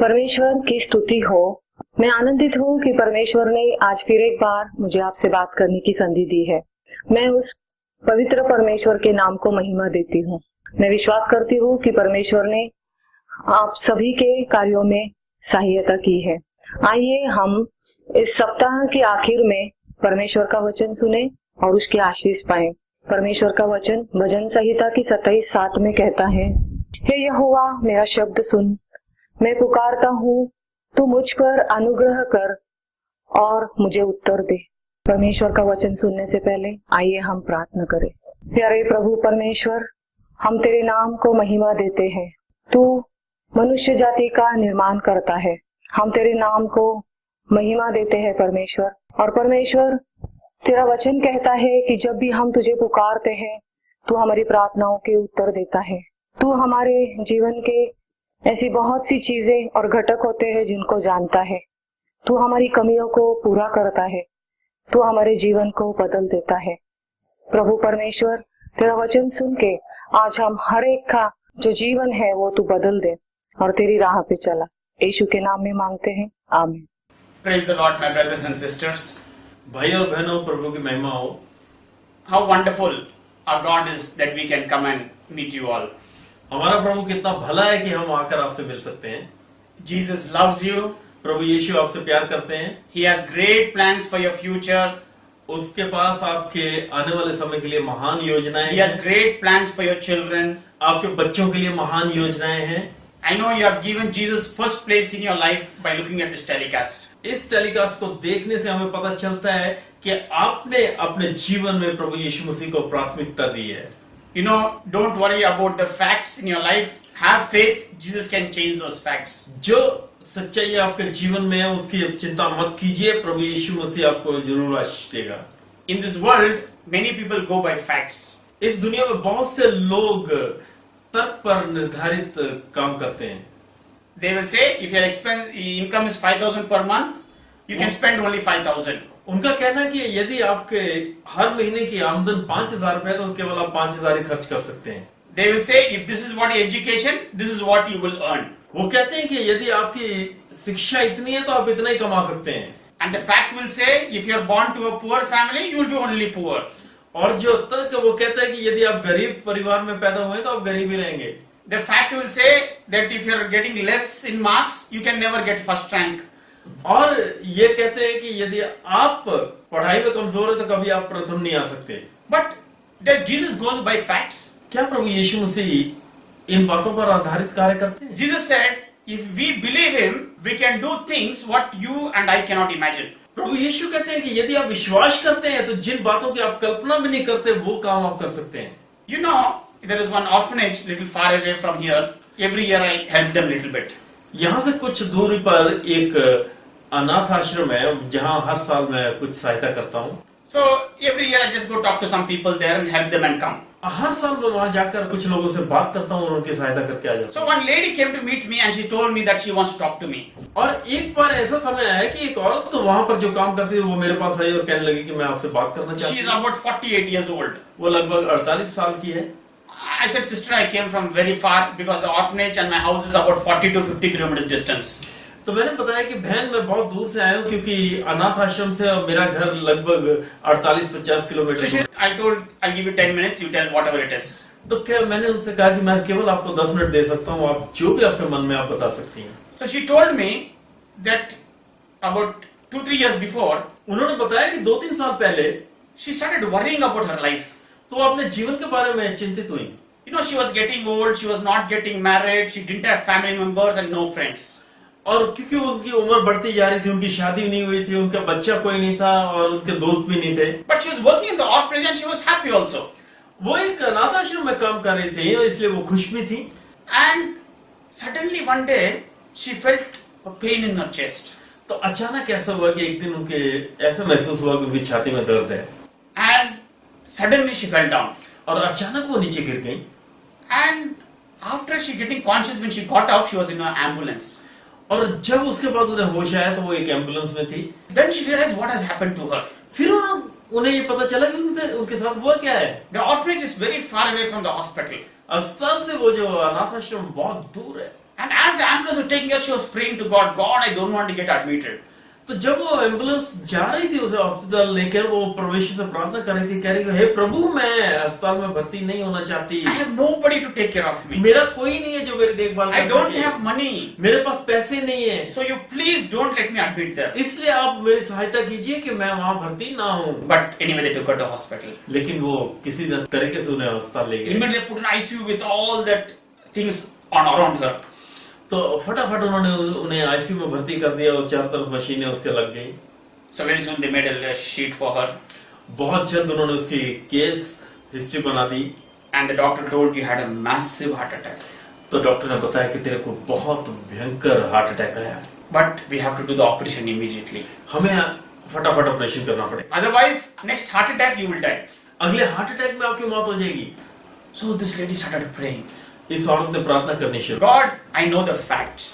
परमेश्वर की स्तुति हो। मैं आनंदित हूँ कि परमेश्वर ने आज फिर एक बार मुझे आपसे बात करने की संधि दी है। मैं उस पवित्र परमेश्वर के नाम को महिमा देती हूँ। मैं विश्वास करती हूँ कि परमेश्वर ने आप सभी के कार्यों में सहायता की है। आइए हम इस सप्ताह के आखिर में परमेश्वर का वचन सुने और उसके आशीष पाएं। परमेश्वर का वचन भजन संहिता की 27:7 में कहता है, हे यहोवा मेरा शब्द सुन, मैं पुकारता हूँ, तू मुझ पर अनुग्रह कर और मुझे उत्तर दे। परमेश्वर का वचन सुनने से पहले आइए हम प्रार्थना करें। प्यारे प्रभु परमेश्वर, हम तेरे नाम को महिमा देते हैं। तू मनुष्य जाति का निर्माण करता है। हम तेरे नाम को महिमा देते हैं परमेश्वर। और परमेश्वर, तेरा वचन कहता है कि जब भी हम तुझे पुकारते हैं, तू हमारी प्रार्थनाओं के उत्तर देता है। तू हमारे जीवन के ऐसी बहुत सी चीजें और घटक होते हैं जिनको जानता है। तू हमारी कमियों को पूरा करता है। तू हमारे जीवन को बदल देता है। प्रभु परमेश्वर, तेरा वचन सुन के आज हम हर एक का जो जीवन है वो तू बदल दे और तेरी राह पे चला। यीशु के नाम में मांगते हैं, आमीन। Praise the Lord, my brothers and sisters. भाई और बहनों, प्रभु की महिमा हो। How wonderful our God is that we can come and meet you all. हमारा प्रभु कितना भला है कि हम आकर आपसे मिल सकते हैं। Jesus loves you. प्रभु यीशु आपसे प्यार करते हैं। He has great plans for your future. उसके पास आपके आने वाले समय के लिए महान योजनाएं He has great plans for your children. आपके बच्चों के लिए महान योजनाएं हैं। I know you have given Jesus first place in your life by looking at this telecast. इस टेलीकास्ट को देखने से हमें पता चलता है कि आपने अपने जीवन में प्रभु यीशु मसीह को प्राथमिकता दी है। You know, don't worry about the facts in your life. Have faith. Jesus can change those facts. जो सच्चाई आपके जीवन में है उसकी चिंता मत कीजिए, प्रभु यीशु मसीह आपको जरूर आशीष देगा। In this world, many people go by facts. इस दुनिया में बहुत से लोग तर्क पर निर्धारित काम करते हैं। They will say, if your income is 5,000 per month, you can spend only 5,000. उनका कहना है कि यदि आपके हर महीने की आमदन 5,000 रुपए है तो केवल आप 5,000 ही खर्च कर सकते हैं। They will say, if this is what education, this is what you will earn. वो कहते हैं कि यदि आपकी शिक्षा इतनी है तो आप इतना ही कमा सकते हैं। And the fact will say, if you are born to a poor family, you will be only poor. और जो तर्क वो कहता है कि यदि आप गरीब परिवार में पैदा हुए तो आप गरीब ही रहेंगे। The fact will say that if you are getting less in marks, you can never get first rank. और ये कहते हैं कि यदि आप पढ़ाई में कमजोर है तो कभी आप प्रथम नहीं आ सकते। But that Jesus goes by facts. क्या प्रभु यीशु मसीह इन बातों पर आधारित कार्य करते हैं? Jesus said, if we believe Him, we can do things what you and I cannot imagine. प्रभु यीशु कहते हैं कि यदि आप विश्वास करते हैं तो जिन बातों की आप कल्पना भी नहीं करते वो काम आप कर सकते हैं। You know, there is one orphanage little far away from here. Every year I help them little bit. यहाँ से कुछ दूरी पर एक अनाथ आश्रम है जहाँ हर साल मैं कुछ सहायता करता हूँ। So every year I just go talk to some people there and help them and come. हर साल मैं वहाँ जाकर कुछ लोगों से बात करता हूँ और उनकी सहायता करके आ जाता So हूँ। one lady came to meet me and she told me that she wants to talk to me. और एक बार ऐसा समय आया कि एक औरत तो वहाँ पर जो काम करती है वो मेरे पास आई और कहने लगी कि मैं आपसे बात करना She चाहती is हूँ। about 48 years old. वो लगभग 48 साल की है। I said, sister, I came from very far because the orphanage and my house is about 40 to 50 kilometers distance. तो मैंने बताया कि बहन मैं बहुत दूर से आया हूँ क्योंकि अनाथ आश्रम से मेरा घर लगभग 48-50 So kilometre she, I told, I'll give you 10 minutes, you tell whatever it is. तो क्या मैंने उनसे कहा कि मैं केवल आपको 10 मिनट दे सकता हूँ, आप जो भी आपके मन में आप बता सकती हैं। So she told me that about 2-3 years before, उन्होंने बताया कि 2-3 साल पहले she started worrying about her life. तो वो अपने जीवन के बारे में चिंतित हुई। You know, she was getting old, she was not getting married, she didn't have family members and no friends. और क्योंकि उसकी उम्र बढ़ती जा रही थी, उनकी शादी नहीं हुई थी, उनका बच्चा कोई नहीं था और उनके दोस्त भी नहीं थे। But she was working in the orphanage and she was happy also. वो एक अनाथ आश्रम में काम कर रही थी इसलिए वो खुश भी थी। And suddenly one day she felt a pain in her chest. तो अचानक ऐसा हुआ कि एक दिन उनके ऐसा महसूस हुआ कि उनकी छाती में दर्द है। And suddenly she fell down. और अचानक वो नीचे गिर गई। And after she getting conscious, when she got up, she was in an ambulance. और जब उसके बाद उन्हें होश आया तो वो एक एम्बुलेंस में थी। Then she realized what has happened to her. फिर उन्हें ये पता चला कि उनके साथ हुआ क्या है। The orphanage is very far away from the hospital. अस्पताल से वो जो अनाथ आश्रम बहुत दूर है। And as the ambulance was taking her, she was praying to God, God, I don't want to get admitted. तो जब वो एम्बुलेंस जा रही थी उसे अस्पताल लेकर, वो परमेश्वर से प्रार्थना कर रही थी, कह रही थी, हे प्रभु, मैं अस्पताल में भर्ती नहीं होना चाहती। I have nobody to take care of me. मेरा कोई नहीं है जो मेरी देखभाल I कर don't सके। have money. मेरे पास पैसे नहीं है, So you please don't let me admit there. इसलिए आप मेरी सहायता कीजिए कि मैं वहाँ भर्ती ना हूँ। But anyway, they took her to hospital. लेकिन वो किसी तरीके से उन्हें अस्पताल ले गए। Immediately they put an ICU with all that things on around her. तो फटाफट उन्होंने उन्हें आईसीयू में भर्ती कर दिया और चारों तरफ मशीनें उसके लग गई। So very soon they made a sheet for her. बहुत जल्द उन्होंने उसकी केस हिस्ट्री बना दी। And the doctor told you had a massive heart attack. तो डॉक्टर ने बताया कि तेरे को बहुत भयंकर हार्ट अटैक आया। But we have to do the operation immediately. हमें फटाफट ऑपरेशन करना पड़ेगा, Otherwise, next heart attack you will die. अगले हार्ट अटैक में आपकी मौत हो जाएगी। So this lady started praying. इस औरत ने प्रार्थना करनी शुरू। God, I know the facts.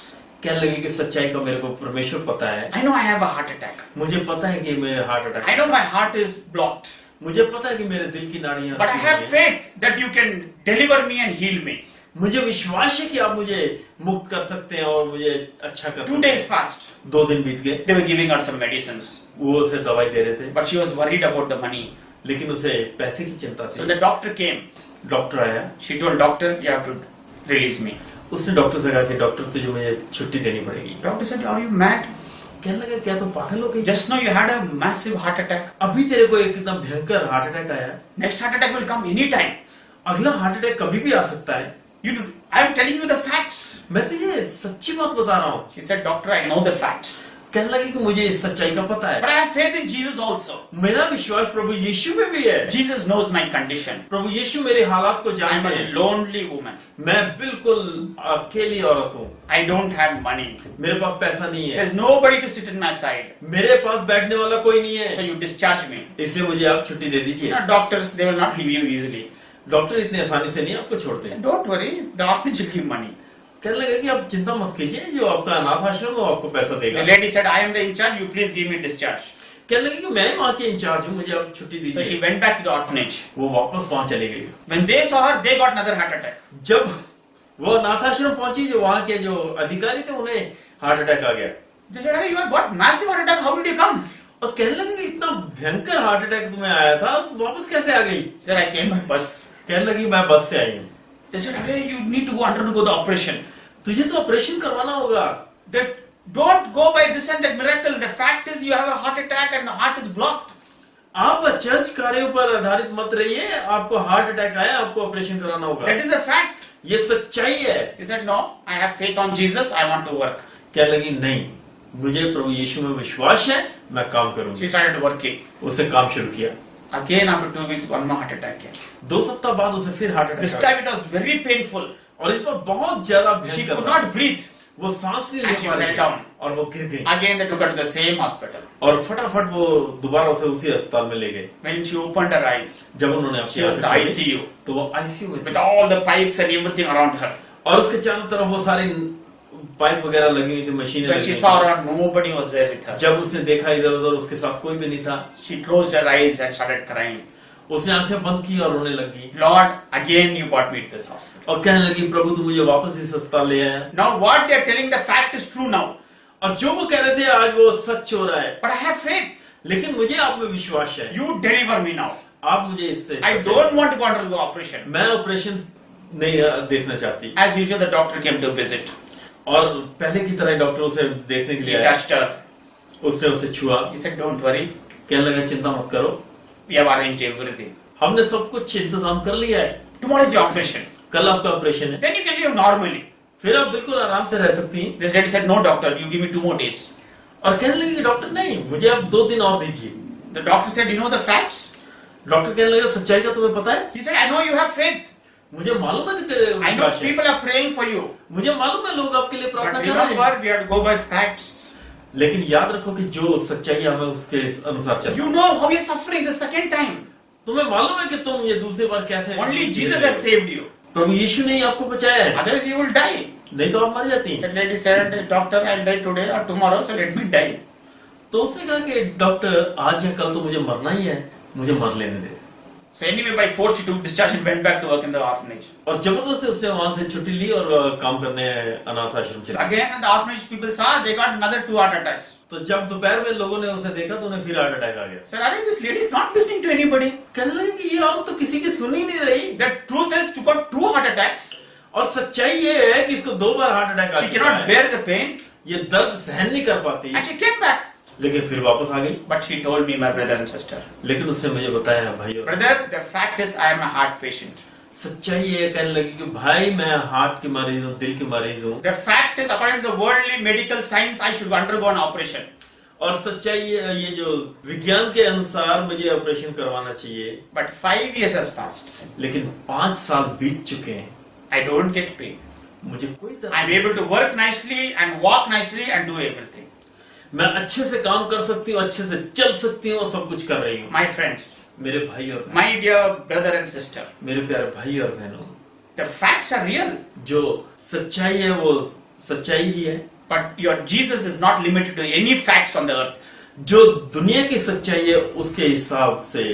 कहने लगी कि सच्चाई का मेरे को परमेश्वर पता है। I know I have a heart attack. मुझे पता है कि मेरे heart attack. I know my heart is blocked. मुझे पता है कि मेरे दिल की नाड़ियां। But I have faith that you can deliver me and heal me. मुझे विश्वास है कि आप मुझे मुक्त कर सकते हैं और मुझे अच्छा कर सकते हैं। 2 days passed. 2 दिन बीत गए। They were giving her some medicines. वो उसे दवाई दे रहे थे, But she was worried about the money. लेकिन उसे पैसे की चिंता So थी। the doctor came. डॉक्टर आया, She told doctor, you have to release me. उसने डॉक्टर से कहा कि डॉक्टर तुझे मुझे छुट्टी देनी पड़ेगी। Doctor said, are you mad? कहने लगा क्या तुम पागल हो गई? Just now you had a massive heart attack. अभी तेरे को एक कितना भयंकर हार्ट अटैक आया, Next heart attack will come anytime. अगला हार्ट अटैक कभी भी आ सकता है। I am telling you the facts. मैं तुझे सच्ची बात बता रहा हूँ। She said, doctor, I know the facts. कहने लगी कि मुझे इस सच्चाई का पता But है, I have faith in Jesus also. मेरा विश्वास प्रभु यीशु में भी है। Jesus knows my condition. प्रभु यीशु मेरे हालात को I am जानते a हैं। lonely woman. मैं बिल्कुल अकेली औरत हूँ, I don't have money. मेरे पास पैसा नहीं है, There's nobody to sit in my side. मेरे पास बैठने वाला कोई नहीं So है, you discharge me. इसलिए मुझे आप छुट्टी दे दीजिए। You know, doctors, they will not leave you easily. Doctor इतने आसानी से नहीं आपको I छोड़ते। said, don't worry, the orphanage will give money. कहने लगे कि आप चिंता मत कीजिए, जो आपका अनाथ आश्रम है वो आपको पैसा The देगा। lady said, I am the in charge, you please give me discharge. कहने लगे कि मैं वहाँ की इंचार्ज हूँ, मुझे आप छुट्टी So she दीजिए। went back to the orphanage. वो वापस वहाँ चली गई। When they saw her, they got another heart attack. जब वो अनाथ आश्रम पहुंची, जो वहाँ के जो अधिकारी थे उन्हें हार्ट अटैक आ गया। They said, "Hey, you have got massive heart attack, how did you come?" और कहने लगे कि इतना भयंकर हार्ट अटैक तुम्हें आया था, तो वापस कैसे आ गई? She said, I came by bus. कहने लगी मैं बस से आई हूँ। They said, hey, you need to go undergo the operation. तुझे तो ऑपरेशन करवाना होगा। That don't go by this and that miracle. The fact is you have a heart attack and the heart is blocked. आप church कार्यों पर आधारित मत रहिए, आपको हार्ट अटैक आया, आपको ऑपरेशन कराना होगा। That is a fact. ये सच्चाई है। She said, no, I have faith on Jesus, I want to work. कहने लगी नहीं, मुझे प्रभु यीशु में विश्वास है, मैं काम करूंगी। She started working. उसने काम शुरू किया। Again after 2 weeks, one more heart attack came. 2 सप्ताह बाद उसे फिर हार्ट This अटैक आया। time it was very painful. और इस पर बहुत ज्यादा She भयंकर could था। not breathe. वो सांस नहीं And ले she पा रही fell थी down. और वो गिर गई। Again they took her to the same hospital. और फटाफट वो दोबारा उसे उसी अस्पताल में ले गए। When she opened her eyes, जब उन्होंने she अपनी was in the आंखें खोली, ICU तो वो आईसीयू में with थी all the pipes and everything around her. और उसके चारों तरफ वो सारी पाइप वगैरह लगी हुई थी, मशीनें When लगी she हुई saw थी। around, nobody was there with her. जब उसने देखा इधर उधर, उसके साथ कोई भी नहीं था। She closed her eyes and started crying. उसने आंखें बंद की और रोने लगी Lord, again you brought me to this hospital. और कहने लगी प्रभु तू मुझे वापस इस अस्पताल ले आया। Now what they are telling, the fact is true now. और जो वो कह रहे थे आज वो सच हो रहा है, But I have faith. लेकिन मुझे आप में विश्वास है। You deliver me now. आप मुझे इससे I don't want to go undergo operation. मैं ऑपरेशन नहीं देखना चाहती। As usual, the doctor came to visit. और पहले की तरह डॉक्टर उसे देखने के He लिए आया। touched her. उसने उसे छुआ। He said, don't worry. कहने लगा चिंता मत करो, We have arranged everything. हमने सब कुछ इंतजाम कर लिया है, Tomorrow is the operation. कल आपका ऑपरेशन है, Then you can live normally. फिर आप बिल्कुल आराम से रह सकती हैं। This lady said, no doctor, you give me 2 more days. और कहने लगी डॉक्टर नहीं, मुझे आप 2 दिन और दीजिए। The doctor said, you know the facts? Doctor कहने लगा सच्चाई का तुम्हें पता है? He said, I know you have faith. मुझे मालूम है कि तेरे I know विश्वास है, people are praying for you. मुझे मालूम है लोग आपके लिए But प्रार्थना कर रहे हैं, remember, we have to go by facts. लेकिन याद रखो कि जो सच्चाई है हमें उसके अनुसार चलना। You know how you're suffering the second time. तुम्हें मालूम है कि तुम ये दूसरी बार कैसे Only Jesus has saved you. प्रभु यीशु ने ही आपको बचाया है, Otherwise you will die. नहीं तो आप मर जाती। That lady said, doctor, I'll die today or tomorrow, so let me die. तो उसने कहा कि डॉक्टर आज या कल तो मुझे मरना ही है, मुझे मर लेने दे। So anyway, by force she took discharge and went back to work in the orphanage. और जबरदस्ती उसने वहां से छुट्टी ली और काम करने अनाथ आश्रम चला। Again, when the orphanage people saw, they got another 2 heart attacks. तो जब दोपहर में लोगों ने उसे देखा तो उन्हें फिर हार्ट अटैक आ गया। Said, "Arey, this lady is not listening to anybody." कहने लगे कि ये औरत तो किसी की सुन ही नहीं रही। The truth is, she got 2 heart attacks. और सच्चाई ये है कि इसको 2 बार हार्ट अटैक आ She चुका cannot है। bear the pain, ये दर्द सहन नहीं कर पाती, and she came back. लेकिन फिर वापस आ गई। But she told me, my brother and sister, लेकिन उसने मुझे बताया, भाई brother, the fact is, I am a heart patient. सच्चाई ये कहने लगी कि भाई मैं हार्ट की मरीज हूँ, दिल की मरीज हूँ। The fact is, according to the worldly medical science, I should undergo an operation. और सच्चाई ये जो विज्ञान के अनुसार मुझे ऑपरेशन करवाना चाहिए। But 5 years has passed. लेकिन 5 साल बीत चुके हैं, I don't get pain. मुझे कोई दर्द I'm able to work nicely and walk nicely and do everything. मैं अच्छे से काम कर सकती हूँ, अच्छे से चल सकती हूँ, सब कुछ कर रही हूँ। My friends, मेरे भाई और my dear brother and sister, मेरे प्यारे भाई और बहनों, the facts are real. जो सच्चाई है वो सच्चाई ही है। But your Jesus is not limited to any facts on the earth. जो दुनिया की सच्चाई है उसके हिसाब से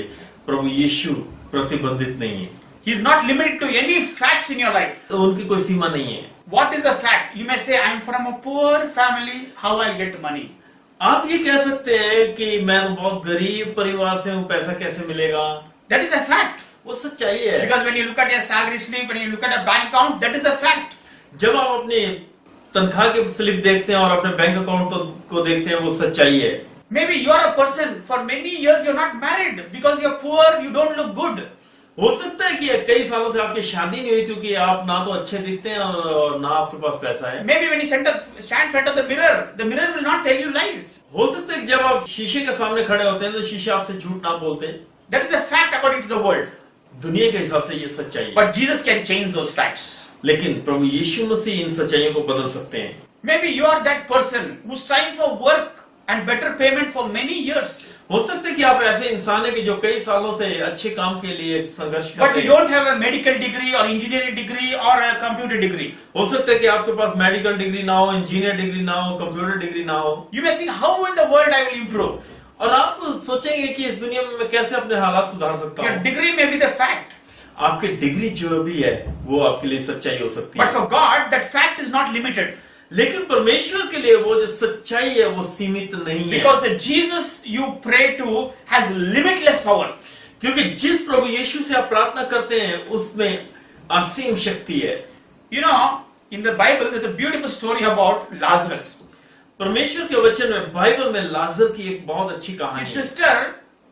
प्रभु यीशु प्रतिबंधित नहीं है। He is not limited to any facts in your life. तो उनकी कोई सीमा नहीं है। What is the fact? You may say, I am from a poor family, how I'll get money? आप ये कह सकते हैं कि मैं बहुत गरीब परिवार से हूँ, पैसा कैसे मिलेगा? That is a fact. वो सच्चाई है। Because when you look at your salary slip, when you look at a bank account, that is a fact. जब आप अपनी तनख्वाह की स्लिप देखते हैं और अपने बैंक अकाउंट को देखते हैं, वो सच्चाई है। Maybe you are a person, for many years you're not married because you're poor, you don't look good. हो सकता है कि कई सालों से आपकी शादी नहीं हुई क्योंकि आप ना तो अच्छे दिखते हैं और ना आपके पास पैसा है। Maybe when you stand in front of the mirror will not tell you lies. हो सकता है कि जब आप शीशे के सामने खड़े होते हैं तो शीशे आपसे झूठ ना बोलते। That is a fact according to the world. दुनिया के हिसाब से ये सच्चाई है। But Jesus can change those facts. लेकिन प्रभु यीशु मसीह इन सच्चाइयों को बदल सकते हैं। Maybe you are that person who's trying for work and better payment for many years. हो सकता है कि आप ऐसे इंसान है कि जो कई सालों से अच्छे काम के लिए संघर्ष But करते you हैं। don't have a medical degree or engineering degree or a computer degree. हो सकता है कि आपके पास मेडिकल डिग्री ना हो, इंजीनियर डिग्री ना हो, कंप्यूटर डिग्री ना हो। You may think, how in the world I will improve? और आप सोचेंगे कि इस दुनिया में मैं कैसे अपने हालात सुधार सकता Your हूँ। degree may be the fact. आपकी डिग्री जो भी है वो आपके लिए सच्चाई हो सकती But है। for God, that fact is not limited. लेकिन परमेश्वर के लिए वो जो सच्चाई है वो सीमित नहीं है। Because the Jesus you pray to has limitless power. क्योंकि जिस प्रभु यीशु से आप प्रार्थना करते हैं उसमें असीम शक्ति है। You know, in the Bible, there's a beautiful story about Lazarus. परमेश्वर के वचन में बाइबल में लाजर की एक बहुत अच्छी कहानी His है। sister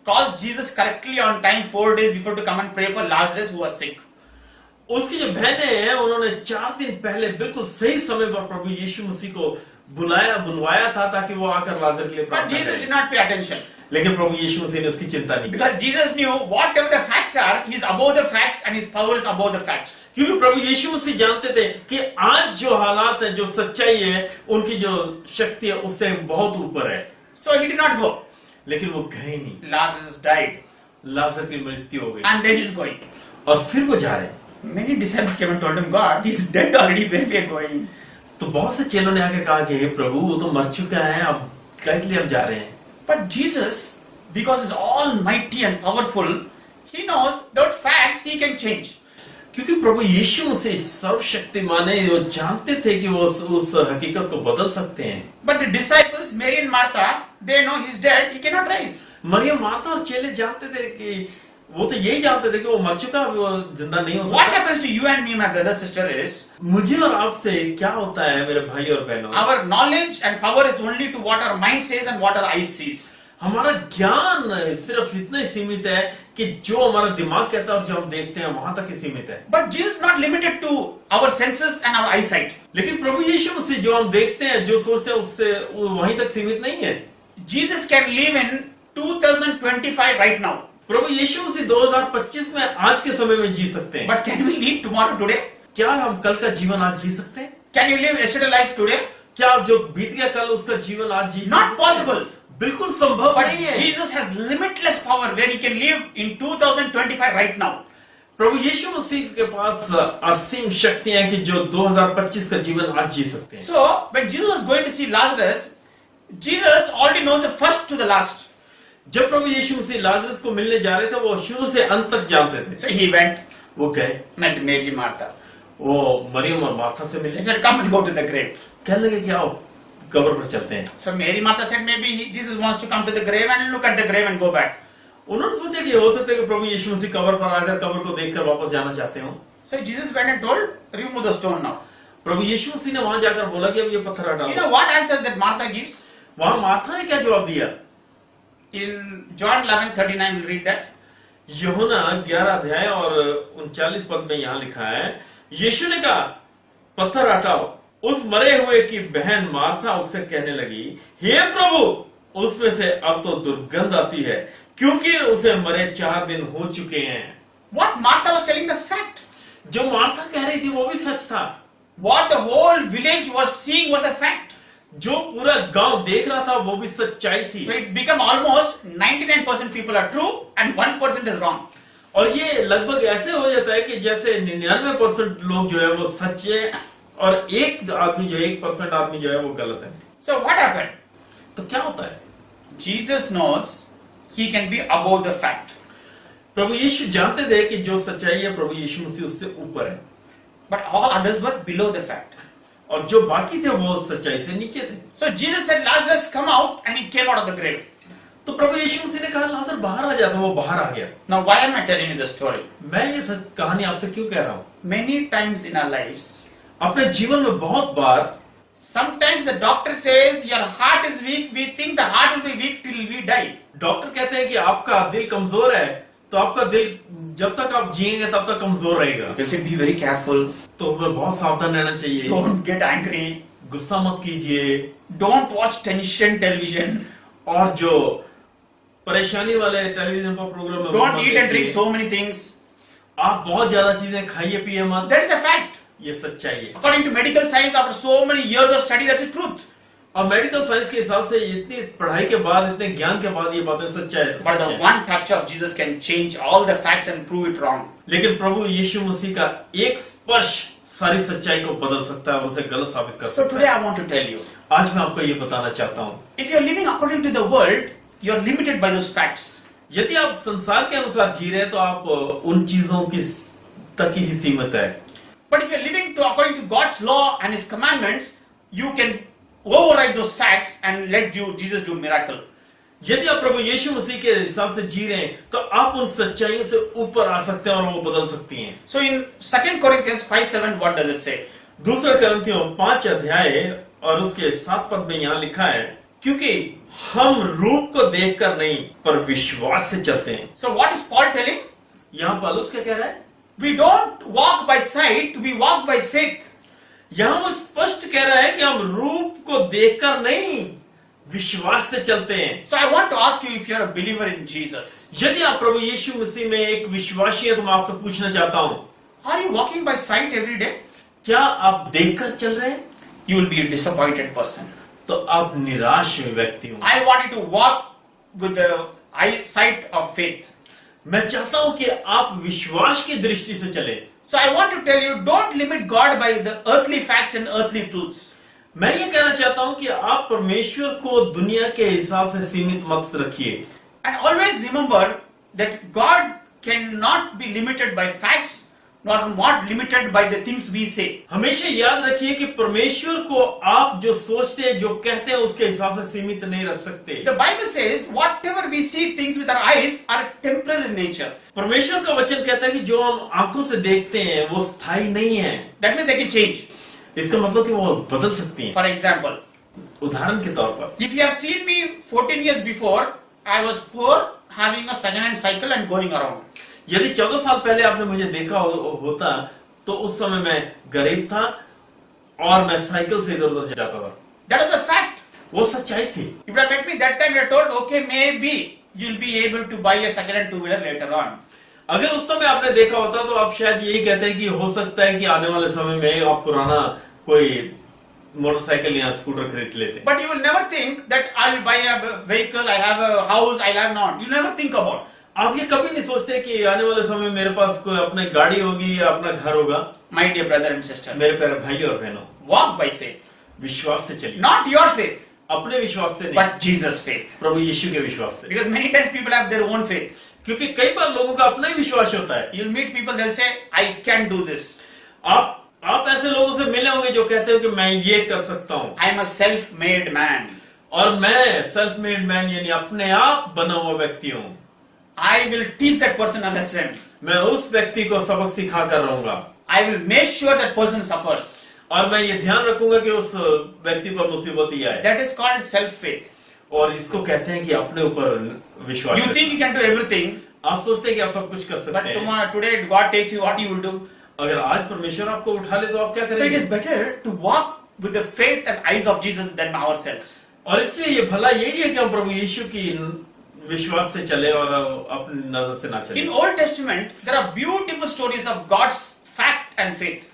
calls Jesus correctly on time 4 days before to come and pray for Lazarus who was sick. उसकी जो बहनें हैं उन्होंने 4 दिन पहले बिल्कुल सही समय पर प्रभु यीशु मसीह को बुलवाया था ताकि वो आकर लाजर के लिए But प्रार्थना Jesus did करें। not pay attention. लेकिन प्रभु यीशु मसीह ने उसकी चिंता नहीं की। Because Jesus knew whatever the facts are, He's above the facts and His power is above the facts. क्योंकि प्रभु यीशु मसीह जानते थे कि आज जो हालात है, जो सच्चाई है, उनकी जो शक्ति है उससे बहुत ऊपर है। So He did not go. लेकिन वो गए नहीं। Lazarus died. लाजर की मृत्यु हो गई And then He's going. और फिर वो जा रहे हैं। Many disciples came and told Him, God, He's dead already, where we are going? तो बहुत से चेलों ने आके कहा कि हे प्रभु वो तो मर चुका है, अब क्या के लिए अब जा रहे हैं? But Jesus, because He's almighty and powerful, He knows that facts He can change. क्योंकि प्रभु यीशु मसीह सर्वशक्तिमान है, वो जानते थे कि वो उस हकीकत को बदल सकते हैं। But the disciples, Mary and Martha, they know He's dead, He cannot rise. मरियम, मार्था और चेले जानते थे कि वो तो यही जानते थे कि वो मर चुका, वो जिंदा नहीं हो What सकता। happens to you and me, my brother, sister, is मुझे और आपसे क्या होता है मेरे भाई और बहनों? our knowledge and power is only to what our mind says and what our eyes sees. हमारा ज्ञान सिर्फ इतना ही सीमित है कि जो हमारा दिमाग कहता है और जो हम देखते हैं वहां तक ही सीमित है। But Jesus is not limited to our senses and our eyesight. लेकिन प्रभु यीशु मसीह जो हम देखते हैं, जो सोचते हैं, उससे वो वहीं तक सीमित नहीं है। Jesus can live in 2025 right now. प्रभु यीशु मसीह 2025 में आज के समय में जी सकते हैं। But can we live tomorrow today? क्या हम कल का जीवन आज जी सकते हैं? Can you live yesterday life today? क्या आप जो बीत गया कल उसका जीवन आज जी सकते Not हैं? possible. बिल्कुल संभव But नहीं है। Jesus has limitless power where He can live in 2025 right now. प्रभु यीशु मसीह के पास असीम शक्तियां हैं कि जो 2025 का जीवन आज जी सकते हैं। So when Jesus was going to see Lazarus, Jesus already knows the first to the last. जब प्रभु यीशु मसीह लाजरस को मिलने जा रहे थे वो शुरू से अंत तक जानते थे। So he went, वो गए, met Mary, Martha. वो मरियम और मार्था से मिले। He said, come and go to the grave. कहने लगे कि आओ कब्र पर चलते हैं। So Mary, Martha said, maybe Jesus wants to come to the grave and look at the grave and go back. उन्होंने सोचा कि हो सकता है कि प्रभु यीशु मसीह कब्र पर आकर कब्र को देखकर वापस जाना चाहते हो। So Jesus went and told, remove the stone now. प्रभु यीशु मसीह ने वहां जाकर बोला कि अब ये पत्थर हटा You दो। know what answer that Martha gives? वहां मार्था ने क्या जवाब दिया? In John 11:39, we'll read that. यूहन्ना 11 अध्याय और 39 पद में यहाँ लिखा है, यीशु ने कहा पत्थर हटाओ। उस मरे हुए की बहन मार्था उससे कहने लगी, हे प्रभु, उसमें से अब तो दुर्गंध आती है क्योंकि उसे मरे 4 दिन हो चुके हैं। What Martha was telling the fact. जो मार्था कह रही थी वो भी सच था। What the whole village was seeing was a fact. जो पूरा गांव देख रहा था वो भी सच्चाई थी। So it became almost 99% people are true and 1% is wrong. और ये लगभग ऐसे हो जाता है कि जैसे 99% लोग जो है वो सच है और एक आदमी जो 1% आदमी जो है वो गलत है। So what happened? तो क्या होता है? Jesus knows he can be above the fact. प्रभु यीशु जानते थे कि जो सच्चाई है प्रभु यीशु मसीह उससे ऊपर है, But all others were below the fact. और जो बाकी थे वो सच्चाई से नीचे थे। So Jesus said, Lazarus, come out, and he came out of the grave. तो प्रभु यीशु मसीह ने कहा लाजर बाहर आ जा, तो वो बाहर आ गया। Now why am I telling you this story? मैं ये कहानी आपसे क्यों कह रहा हूँ? Many times in our lives, अपने जीवन में बहुत बार sometimes the doctor says your heart is weak. We think the heart will be weak till we die. Doctor कहते हैं कि आपका दिल कमजोर है, तो आपका दिल जब तक आप जिएंगे तब तक कमजोर रहेगा। They say be very careful. तो हमें बहुत सावधान रहना चाहिए। Don't get angry. गुस्सा मत कीजिए। Don't watch tension television. और जो परेशानी वाले टेलीविजन पर प्रोग्राम में Don't eat and drink so many things. आप बहुत ज्यादा चीजें खाइए पिए मत। That is a fact. ये सच्चाई है। According to medical science, after so many years of study, that's the truth. और मेडिकल साइंस के हिसाब से इतनी पढ़ाई के बाद, इतने ज्ञान के बाद ये बातें सच्चाई है। But the one touch of Jesus can change all the facts and prove it wrong. लेकिन प्रभु यीशु मसीह का एक स्पर्श सारी सच्चाई को बदल सकता है और उसे गलत साबित कर So सकता today है। I want to tell you, आज मैं आपको ये बताना चाहता हूँ, if you're living according to the world, you're limited by those facts. यदि आप संसार के अनुसार जी रहे हैं तो आप उन चीजों की तक ही सीमित है। But if you're living according to God's law and His commandments, you can override those facts and let Jesus do miracle. यदि आप प्रभु यीशु मसीह के हिसाब से जी रहे हैं तो आप उन सच्चाइयों से ऊपर आ सकते हैं और वो बदल सकती हैं। So in 2 Corinthians 5:7, what does it say? दूसरा कुरिन्थियों 5 अध्याय और उसके 7 पद में यहाँ लिखा है, क्योंकि हम रूप को देखकर नहीं पर विश्वास से चलते हैं। So what is Paul telling? यहाँ पौलुस क्या कह रहा है? We don't walk by sight, we walk by faith. यहाँ वो स्पष्ट कह रहा है कि हम रूप को देखकर नहीं विश्वास से चलते हैं। So I want to ask you if you're a believer in Jesus. यदि आप प्रभु यीशु मसीह में एक विश्वासी है तो मैं आपसे पूछना चाहता हूँ, Are you walking by sight every day? क्या आप देखकर चल रहे हैं? You will be a disappointed person. तो आप निराश व्यक्ति होंगे। I want you to walk with the eyesight of faith. मैं चाहता हूं कि आप विश्वास की दृष्टि से चले। So I want to tell you, don't limit God by the earthly facts and earthly truths. मैं ये कहना चाहता हूं कि आप परमेश्वर को दुनिया के हिसाब से सीमित मत रखिए। And always remember that God cannot be limited by facts, nor not limited by the things we say. हमेशा याद रखिए कि परमेश्वर को आप जो सोचते हैं, जो कहते हैं, उसके हिसाब से सीमित नहीं रख सकते। The Bible says, whatever we see things with our eyes are temporal in nature. परमेश्वर का वचन कहता है कि जो हम आंखों से देखते हैं वो स्थायी नहीं है। That means they can change. इसका मतलब कि वो बदल सकती हैं। For example, उदाहरण के तौर पर, if you have seen me 14 years before, I was poor, having a second-hand cycle and going around. यदि 14 साल पहले आपने मुझे देखा होता तो उस समय मैं गरीब था और मैं साइकिल से इधर उधर जाता था। That is a fact. वो सच्चाई थी। If you had met me that time, you are told, okay, maybe you'll be able to buy a second-hand two-wheeler later on. अगर उस समय आपने देखा होता तो आप शायद यही कहते हैं कि हो सकता है कि आने वाले समय में आप पुराना कोई मोटरसाइकिल या स्कूटर खरीद लेते। But you will never think that I'll buy a vehicle, I have a house, I'll have not. You never think about. आप ये कभी नहीं सोचते कि आने वाले समय में मेरे पास कोई अपनी गाड़ी होगी या अपना घर होगा। My dear brother and sister, मेरे प्यारे भाई और बहनों, walk by faith, विश्वास से चलिए, not your faith. अपने विश्वास से नहीं, but Jesus' faith. प्रभु यीशु के विश्वास से। Because many times people have their own faith. क्योंकि कई बार लोगों का अपना ही विश्वास होता है। You'll meet people, they'll say, I can do this. आप ऐसे लोगों से मिले होंगे जो कहते हो कि मैं ये कर सकता हूँ, I am a self-made man. और मैं सेल्फ मेड मैन यानी अपने आप बना हुआ व्यक्ति हूँ। I will teach that person a lesson. मैं उस व्यक्ति को सबक सिखा कर रहूंगा, I will make sure that person suffers. और मैं ये ध्यान रखूंगा कि उस व्यक्ति पर मुसीबत ही आए। That is called self-faith. और इसको कहते हैं कि अपने ऊपर विश्वास। You think you can do everything, आप सोचते हैं कि आप सब कुछ कर but सकते हैं, tomorrow, today God takes you, what you will do? अगर आज परमेश्वर आपको उठा ले तो आप क्या So it करेंगे? is better to walk with the faith and eyes of Jesus than ourselves. और इसलिए ये भला यही है कि हम प्रभु यीशु की विश्वास से चले और अपनी नजर से ना चले। In Old Testament, there are beautiful stories of God's fact and faith.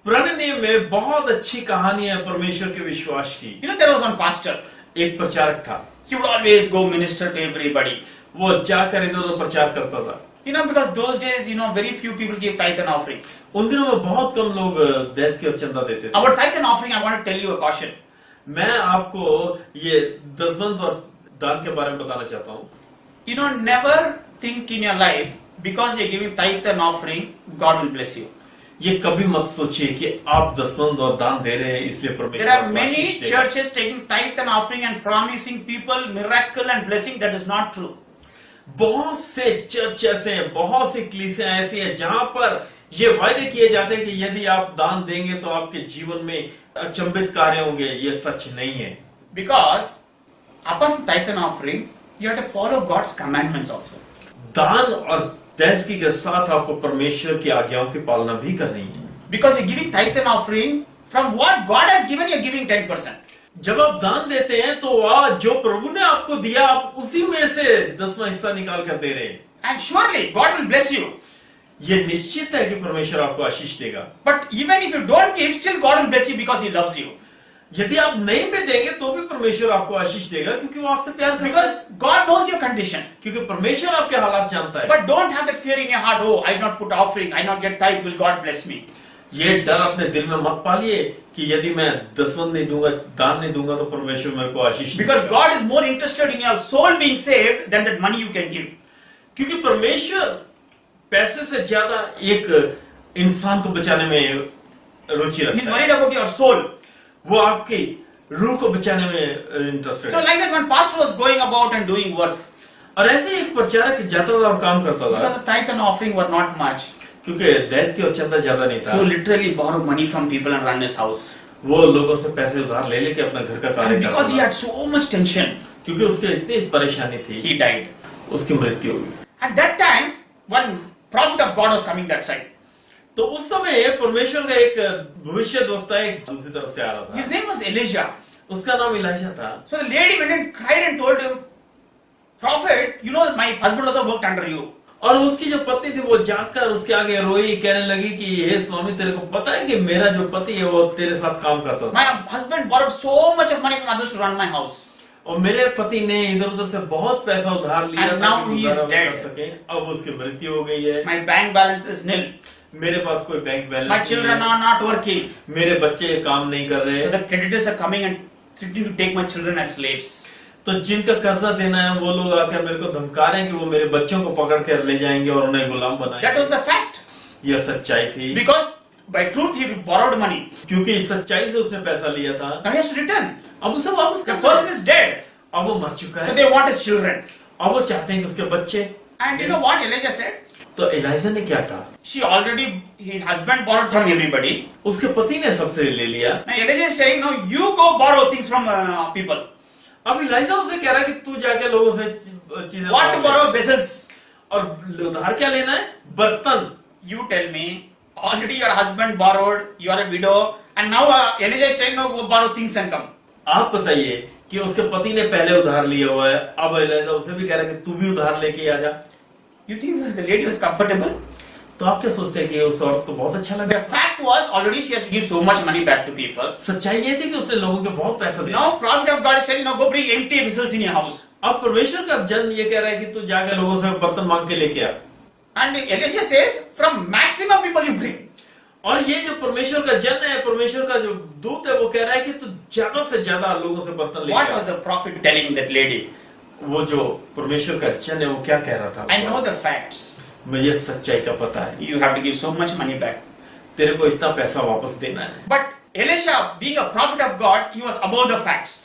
पुराने नियम में बहुत अच्छी कहानी है परमेश्वर के विश्वास की। You know, there was one pastor. एक प्रचारक था, He would always go minister to everybody. वो जाकर इधर उधर प्रचार करता था। You know, because those days, very few people gave tithe and offering. उन दिनों में बहुत कम लोग दहेज की और चंदा देते थे। About tithe and offering, I want to tell you a caution. मैं आपको ये दसवंध और दान के बारे में बताना चाहता हूँ। Never think in your life, because you're giving tithe and offering, God will bless you. ये कभी मत सोचिए कि आप दसवंध और दान दे रहे हैं इसलिए परमेश्वर There are आपको many आशीष देगा। churches taking tithe and offering and promising people miracle and blessing. That is not true. बहुत से चर्च ऐसे हैं, बहुत सी कलीसियां ऐसी हैं जहां पर ये वायदे किए जाते हैं कि यदि आप दान देंगे तो आपके जीवन में अचंभित कार्य होंगे। ये सच नहीं है, Because apart from tithe and offering, you have to follow God's commandments also. दान और दहेज के साथ आपको परमेश्वर की आज्ञाओं की पालना भी करनी है। Because you're giving tithe and offering from what God has given, you're giving 10%. जब आप दान देते हैं तो आज जो प्रभु ने आपको दिया आप उसी में से 10वां हिस्सा निकाल कर दे रहे हैं। And surely God will bless you. ये निश्चित है कि परमेश्वर आपको आशीष देगा। But even if you don't give, still God will bless you because He loves you. यदि आप नहीं भी देंगे तो भी परमेश्वर आपको आशीष देगा क्योंकि वो आपसे प्यार करता है। Because God knows your condition. क्योंकि परमेश्वर आपके हालात जानता है। But don't have that fear in your heart. Oh, I not put offering, I not get tithe. Will God bless me? ये डर अपने दिल में मत पालिए कि यदि मैं दसवंध नहीं दूंगा, दान नहीं दूंगा तो परमेश्वर मेरे को आशीष Because देगा। God is more interested in your soul being saved than that money you can give. क्योंकि परमेश्वर पैसे से ज्यादा एक इंसान को बचाने में रुचि He's रखता है। worried about your soul. वो आपकी रूह को बचाने में इंटरेस्टेड So है। like that, one pastor was going about and doing work. और ऐसे एक प्रचारक जाता था और काम करता Because था the tithe and offering were not much. क्योंकि दहेज की और चंदा ज्यादा नहीं He था। would literally borrow money from people and run his house. वो लोगों से पैसे उधार ले लेके अपना घर का कार्य And करता because he था। had so much tension, क्योंकि उसके इतनी परेशानी थी, he died. उसकी मृत्यु हुई। At that time, one prophet of God was coming that side. तो उस समय परमेश्वर का एक भविष्यद्वक्ता एक दूसरी तरफ से आ रहा His था। name was Elijah. उसका नाम इलाइजा था। So the lady went and cried and told him, Prophet, my husband also worked under you. और उसकी जो पत्नी थी वो जाकर उसके आगे रोई, कहने लगी कि हे स्वामी तेरे को पता है कि मेरा जो पति है वो तेरे साथ काम करता था My husband borrowed so much of money from others to run my house. और मेरे पति ने इधर उधर से बहुत पैसा उधार लिया And था now कि he is गुजारा dead. कर सके। अब उसकी मृत्यु हो गई है। My bank balance is nil. मेरे पास कोई बैंक बैलेंस My नहीं children है। are not working. मेरे बच्चे काम नहीं कर रहे। So the creditors are coming and threatening to take my children as slaves. तो जिनका कर्जा देना है वो लोग आकर मेरे को धमका रहे हैं कि वो मेरे बच्चों को पकड़ कर ले जाएंगे और उन्हें गुलाम That बनाएंगे। was the fact. यह सच्चाई थी Because by truth he borrowed money. क्योंकि इस सच्चाई से उसने पैसा लिया था। Now he has to return. अब उसे वापस The करना person है। is dead. अब वो मर चुका So है। they want his children. अब वो चाहते हैं कि उसके बच्चे। And you know what Elijah said? तो एलाइजा ने क्या कहा? She already, his husband borrowed from everybody. उसके पति ने सबसे ले लिया। Now Elijah is saying, no, you go borrow things from people. अब एलाइजा उसे कह रहा है कि तू जाके लोगों से चीजें What to ले। borrow? Vessels. और उधार क्या लेना है? बर्तन। You tell me. Already your husband borrowed. You are a widow. And now Elijah is saying, no, go borrow things and come. आप बताइए कि उसके पति ने पहले उधार लिया हुआ है, अब एलाइजा उसे भी कह रहा है कि तू भी उधार लेके आ जा। You think the lady was comfortable? तो आप क्या सोचते हैं कि उस औरत को बहुत अच्छा लगा? The fact was already she has to give so much money back to people. सच्चाई ये थी कि उसने लोगों को बहुत पैसा दिया। Now prophet of God is telling, now go bring empty vessels in your house. अब परमेश्वर का जन ये कह रहा है कि तू जाके लोगों से बर्तन मांग के लेके आ। And Elijah says, from maximum people you bring. और ये जो परमेश्वर का जन है, परमेश्वर का जो दूत है, वो कह रहा है कि तू ज्यादा से ज्यादा लोगों से बर्तन लेके What uh. was the prophet telling that lady? वो जो परमेश्वर का जन है वो क्या कह रहा था? I know the facts. मुझे सच्चाई का पता है, You have to give so much money back. तेरे को इतना पैसा वापस देना है। But Elisha, being a prophet of God, he was above the facts.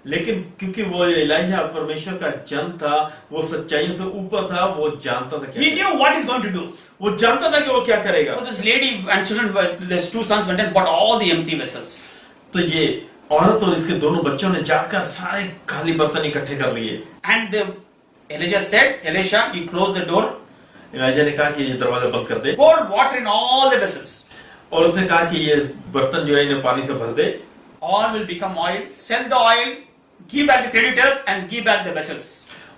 लेकिन क्योंकि वो एलीशा परमेश्वर का जन था, वो सच्चाई से ऊपर था, वो जानता था क्या He knew what he's going to do. वो जानता था कि वो क्या करेगा। So this lady and children, his two sons went and bought all the empty vessels. तो ये औरत और इसके दोनों बच्चों ने जाकर सारे खाली बर्तन इकट्ठे कर लिए। And Elijah said, Elisha, you close the door, Elisha ने कहा कि ये दरवाजा बंद कर दे, pour water in all the vessels. और उसने कहा कि ये बर्तन जो है इन्हें पानी से भर दे, All will become oil. Sell the oil, give back the creditors, and give back the vessels.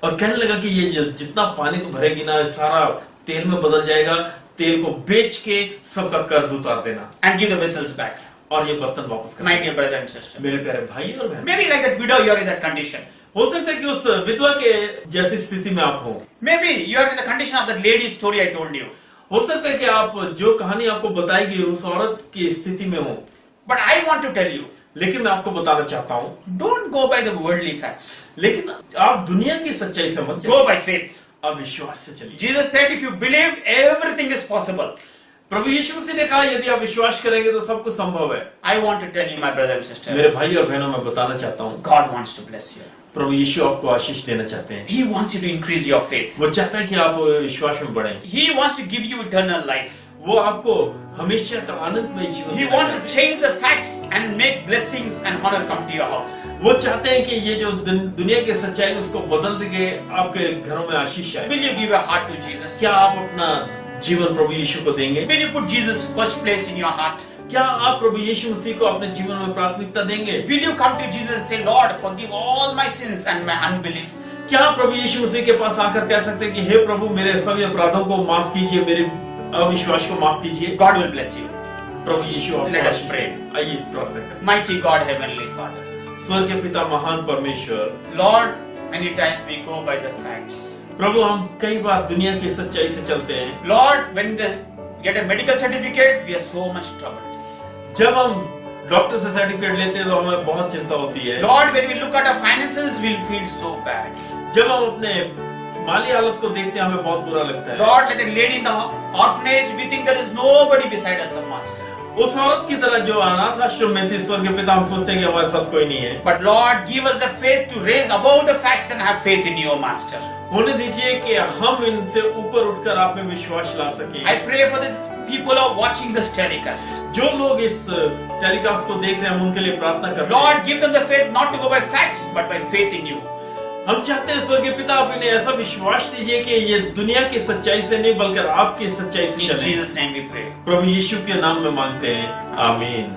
और कहने लगा कि ये जितना पानी तो भरेगी ना, सारा तेल में बदल जाएगा, तेल को बेच के सबका कर्ज उतार देना And give the vessels back. और ये बर्तन वापस कर My देना। dear brother and sister. मेरे प्यारे भाई और बहन, Maybe like that widow, you are in that condition. हो सकता है कि उस विधवा के जैसी स्थिति में आप हो। Maybe you are in the condition of that lady's story I told you. हो सकता है कि आप जो कहानी आपको बताई गई उस औरत की स्थिति में हो। But I want to tell you, लेकिन मैं आपको बताना चाहता हूँ, don't go by the worldly facts. लेकिन आप दुनिया की सच्चाई से मत Go चलिए, by faith. आप विश्वास से चलिए। Jesus said, if you believe, everything is possible. प्रभु यीशु मसीह ने कहा यदि आप विश्वास करेंगे तो सब कुछ संभव है। I want to tell you, my brother and sister, मेरे भाई और बहनों, मैं बताना चाहता हूँ, God wants to bless you. प्रभु यीशु आपको आशीष देना चाहते हैं। He wants you to increase your faith. वो चाहता है कि आप विश्वास में बढ़ें। He wants to give you eternal life. वो आपको हमेशा का आनंदमय जीवन He देना wants to चाहते हैं। change the facts and make blessings and honor come to your house. वो चाहते हैं कि ये जो दुनिया की सच्चाई उसको बदल के आपके घरों में आशीष आए। Will you give your heart to Jesus? क्या आप अपना जीवन प्रभु यीशु को देंगे? Will you put Jesus first place in your heart? क्या आप प्रभु यीशु मसीह को अपने जीवन में प्राथमिकता देंगे? Will you come to Jesus and say, Lord, forgive all my sins and my unbelief? क्या आप प्रभु यीशु मसीह के पास आकर कह सकते हैं कि हे प्रभु मेरे सभी अपराधों को माफ कीजिए, मेरे अविश्वास को माफ कीजिए? God will bless you. प्रभु यीशु आपको Let us आशीष pray. दे। आइए प्रार्थना करें। Mighty God, Heavenly Father. स्वर्गीय पिता, महान परमेश्वर, Lord, many times we go by the facts. प्रभु हम कई बार दुनिया की सच्चाई से चलते हैं। Lord, when we get a medical certificate, we are so much troubled. जब हम डॉक्टर से सर्टिफिकेट लेते हैं तो हमें बहुत चिंता होती है। Lord, when we look at our finances, we'll feel so bad. जब हम अपने माली हालत को देखते हैं हमें बहुत बुरा लगता है। Lord, like the lady in the orphanage, we think there is nobody beside us, a master. उस औरत की तरह जो अनाथ आश्रम में थी, स्वर्गीय पिता, हम सोचते हैं कि हमारे साथ कोई नहीं है। But Lord, give us the faith to raise above the facts and have faith in your master. होने दीजिए कि हम इनसे ऊपर उठकर आप में विश्वास ला सकें। I pray for the people who are watching this telecast. जो लोग इस टेलीकास्ट को देख रहे हैं हम उनके लिए प्रार्थना कर रहे हैं। Lord, give them the faith not to go by facts, but by faith in you. हम चाहते हैं स्वर्गीय पिता आप इन्हें ऐसा विश्वास दीजिए कि ये दुनिया की सच्चाई से नहीं बल्कि आपकी सच्चाई से In चलें। Jesus' name we pray. प्रभु यीशु के नाम में मांगते हैं, आमीन।